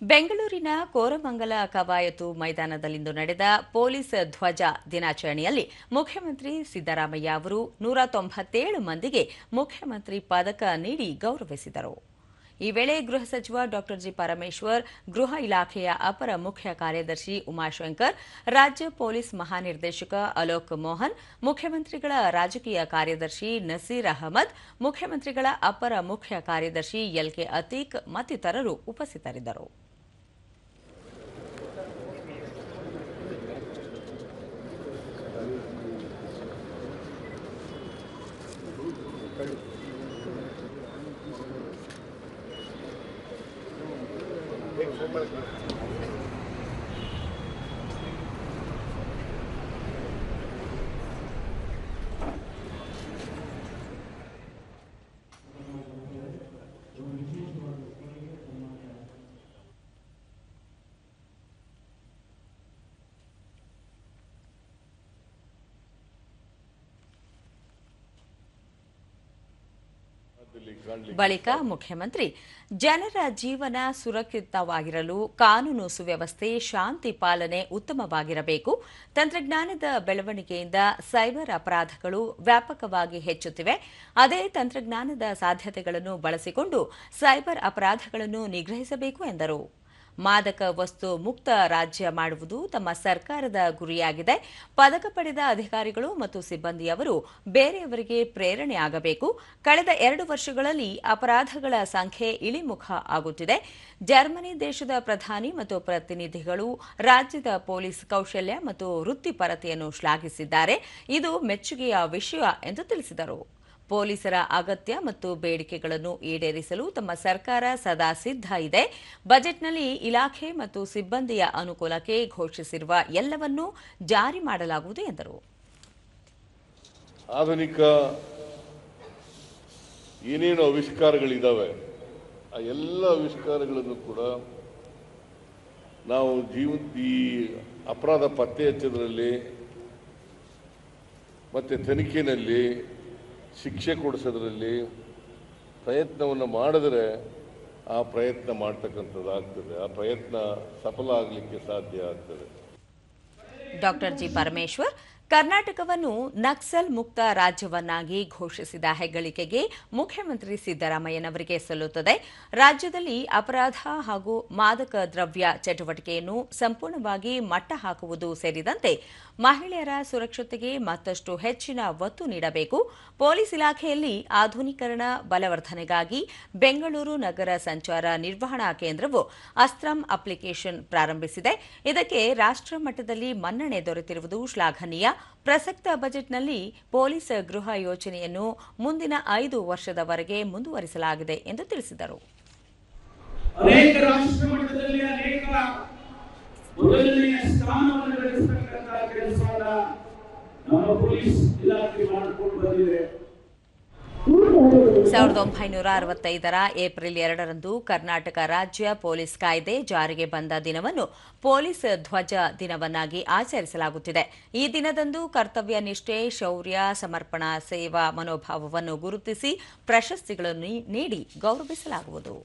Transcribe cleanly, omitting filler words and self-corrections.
ಬೆಂಗಳೂರಿನ ಕೋರಮಂಗಲ ಕವಾಯತು ಮೈದಾನದಲ್ಲಿಂದು ನಡೆದ ಪೊಲೀಸ್ ಧ್ವಜ ದಿನಾಚರಣೆಯಲ್ಲಿ ಮುಖ್ಯಮಂತ್ರಿ ಸಿದ್ದರಾಮಯ್ಯ ಅವರು 197 ಮಂದಿಗೆ ಮುಖ್ಯಮಂತ್ರಿ ಪದಕ ನೀಡಿ ಗೌರವಿಸಿದರು. ಈ ವೇಳೆ ಗೃಹ ಸಚಿವ ಡಾ ಜಿ ಪರಮೇಶ್ವರ್, ಗೃಹ ಇಲಾಖೆಯ ಅಪರ ಮುಖ್ಯ ಕಾರ್ಯದರ್ಶಿ ಉಮಾಶಂಕರ್, ರಾಜ್ಯ ಪೊಲೀಸ್ ಮಹಾನಿರ್ದೇಶಕ ಅಲೋಕ್ ಮೋಹನ್, ಮುಖ್ಯಮಂತ್ರಿಗಳ ರಾಜಕೀಯ ಕಾರ್ಯದರ್ಶಿ ನಸೀರ್ ಅಹಮದ್, ಮುಖ್ಯಮಂತ್ರಿಗಳ ಅಪರ ಮುಖ್ಯ ಕಾರ್ಯದರ್ಶಿ ಎಲ್ಕೆ ಅತೀಕ್ ಮತ್ತಿತರರು ಉಪಸ್ಥಿತರಿದ್ದರು. ಬಳಿಕ ಮುಖ್ಯಮಂತ್ರಿ ಜನರ ಜೀವನ ಸುರಕ್ಷಿತವಾಗಿರಲು ಕಾನೂನು ಸುವ್ಯವಸ್ಥೆ, ಶಾಂತಿ ಪಾಲನೆ ಉತ್ತಮವಾಗಿರಬೇಕು. ತಂತ್ರಜ್ಞಾನದ ಬೆಳವಣಿಗೆಯಿಂದ ಸೈಬರ್ ಅಪರಾಧಗಳು ವ್ಯಾಪಕವಾಗಿ ಹೆಚ್ಚುತ್ತಿವೆ. ಅದೇ ತಂತ್ರಜ್ಞಾನದ ಸಾಧ್ಯತೆಗಳನ್ನು ಬಳಸಿಕೊಂಡು ಸೈಬರ್ ಅಪರಾಧಗಳನ್ನು ನಿಗ್ರಹಿಸಬೇಕು ಎಂದರು. ಮಾದಕ ವಸ್ತು ಮುಕ್ತ ರಾಜ್ಯ ಮಾಡುವುದು ತಮ್ಮ ಸರ್ಕಾರದ ಗುರಿಯಾಗಿದೆ. ಪದಕ ಪಡೆದ ಅಧಿಕಾರಿಗಳು ಮತ್ತು ಸಿಬ್ಬಂದಿಯವರು ಬೇರೆಯವರಿಗೆ ಪ್ರೇರಣೆಯಾಗಬೇಕು. ಕಳೆದ 2 ವರ್ಷಗಳಲ್ಲಿ ಅಪರಾಧಗಳ ಸಂಖ್ಯೆ ಇಳಿಮುಖ ಆಗುತ್ತಿದೆ. ಜರ್ಮನಿ ದೇಶದ ಪ್ರಧಾನಿ ಮತ್ತು ಪ್ರತಿನಿಧಿಗಳು ರಾಜ್ಯದ ಪೊಲೀಸ್ ಕೌಶಲ್ಯ ಮತ್ತು ವೃತ್ತಿಪರತೆಯನ್ನು ಶ್ಲಾಘಿಸಿದ್ದಾರೆ. ಇದು ಮೆಚ್ಚುಗೆಯ ವಿಷಯ ಎಂದು ತಿಳಿಸಿದರು. ಪೊಲೀಸರ ಅಗತ್ಯ ಮತ್ತು ಬೇಡಿಕೆಗಳನ್ನು ಈಡೇರಿಸಲು ತಮ್ಮ ಸರ್ಕಾರ ಸದಾ ಸಿದ್ಧ ಇದೆ. ಬಜೆಟ್ನಲ್ಲಿ ಇಲಾಖೆ ಮತ್ತು ಸಿಬ್ಬಂದಿಯ ಅನುಕೂಲಕ್ಕೆ ಘೋಷಿಸಿರುವ ಎಲ್ಲವನ್ನೂ ಜಾರಿ ಮಾಡಲಾಗುವುದು ಎಂದರು. ಆಧುನಿಕ ಏನೇನು ಆವಿಷ್ಕಾರಗಳಿದ್ದಾವೆ ಆ ಎಲ್ಲ ಆವಿಷ್ಕಾರಗಳನ್ನು ಕೂಡ ನಾವು ಈ ಅಪರಾಧ ಪತ್ತೆ ಹಚ್ಚೋದ್ರಲ್ಲಿ ಮತ್ತು ತನಿಖೆಯಲ್ಲಿ ಶಿಕ್ಷೆ ಕೊಡಿಸೋದ್ರಲ್ಲಿ ಪ್ರಯತ್ನವನ್ನು ಮಾಡಿದ್ರೆ ಆ ಪ್ರಯತ್ನ ಮಾಡ್ತಕ್ಕಂಥದ್ದಾಗ್ತದೆ. ಆ ಪ್ರಯತ್ನ ಸಫಲ ಆಗಲಿಕ್ಕೆ ಸಾಧ್ಯ ಆಗ್ತದೆ. ಡಾ ಜಿ ಪರಮೇಶ್ವರ್ ಕರ್ನಾಟಕವನ್ನು ನಕ್ಸಲ್ ಮುಕ್ತ ರಾಜ್ಯವನ್ನಾಗಿ ಘೋಷಿಸಿದ ಹೆಗ್ಗಳಿಕೆಗೆ ಮುಖ್ಯಮಂತ್ರಿ ಸಿದ್ದರಾಮಯ್ಯನವರಿಗೆ ಸಲ್ಲುತ್ತದೆ. ರಾಜ್ಯದಲ್ಲಿ ಅಪರಾಧ ಹಾಗೂ ಮಾದಕ ದ್ರವ್ಯ ಚಟುವಟಿಕೆಯನ್ನು ಸಂಪೂರ್ಣವಾಗಿ ಮಟ್ಟ ಹಾಕುವುದು ಸೇರಿದಂತೆ ಮಹಿಳೆಯರ ಸುರಕ್ಷತೆಗೆ ಮತ್ತಷ್ಟು ಹೆಚ್ಚಿನ ಒತ್ತು ನೀಡಬೇಕು. ಪೊಲೀಸ್ ಇಲಾಖೆಯಲ್ಲಿ ಆಧುನೀಕರಣ ಬಲವರ್ಧನೆಗಾಗಿ ಬೆಂಗಳೂರು ನಗರ ಸಂಚಾರ ನಿರ್ವಹಣಾ ಕೇಂದ್ರವು ಅಸ್ತ್ರಂ ಅಪ್ಲಿಕೇಶನ್ ಪ್ರಾರಂಭಿಸಿದೆ. ಇದಕ್ಕೆ ರಾಷ್ಟ್ರ ಮಟ್ಟದಲ್ಲಿ ಮನ್ನಣೆ ದೊರೆತಿರುವುದು ಶ್ಲಾಘನೀಯ. ಪ್ರಸಕ್ತ ಬಜೆಟ್ನಲ್ಲಿ ಪೊಲೀಸ್ ಗೃಹ ಯೋಜನೆಯನ್ನು ಮುಂದಿನ 5 ವರ್ಷದವರೆಗೆ ಮುಂದುವರಿಸಲಾಗಿದೆ ಎಂದು ತಿಳಿಸಿದರು. ಅನೇಕ ರಾಷ್ಟ್ರ ಮಟ್ಟದಲ್ಲಿ ಅನೇಕ ಮೊದಲನೆಯ ಸ್ಥಾನವನ್ನು ಗಳಿಸತಕ್ಕಂಥ ಕೆಲಸವನ್ನ ನಮ್ಮ ಪೊಲೀಸ್ ಇಲಾಖೆ ಮಾಡಿಕೊಂಡು ಬಂದಿದೆ. 1965ರ ಏಪ್ರಿಲ್ 2ರಂದು ಕರ್ನಾಟಕ ರಾಜ್ಯ ಪೊಲೀಸ್ ಕಾಯ್ದೆ ಜಾರಿಗೆ ಬಂದ ದಿನವನ್ನು ಪೊಲೀಸ್ ಧ್ವಜ ದಿನವನ್ನಾಗಿ ಆಚರಿಸಲಾಗುತ್ತಿದೆ. ಈ ದಿನದಂದು ಕರ್ತವ್ಯ ನಿಷ್ಠೆ, ಶೌರ್ಯ, ಸಮರ್ಪಣಾ ಸೇವಾ ಮನೋಭಾವವನ್ನು ಗುರುತಿಸಿ ಪ್ರಶಸ್ತಿಗಳನ್ನು ನೀಡಿ ಗೌರವಿಸಲಾಗುವುದು.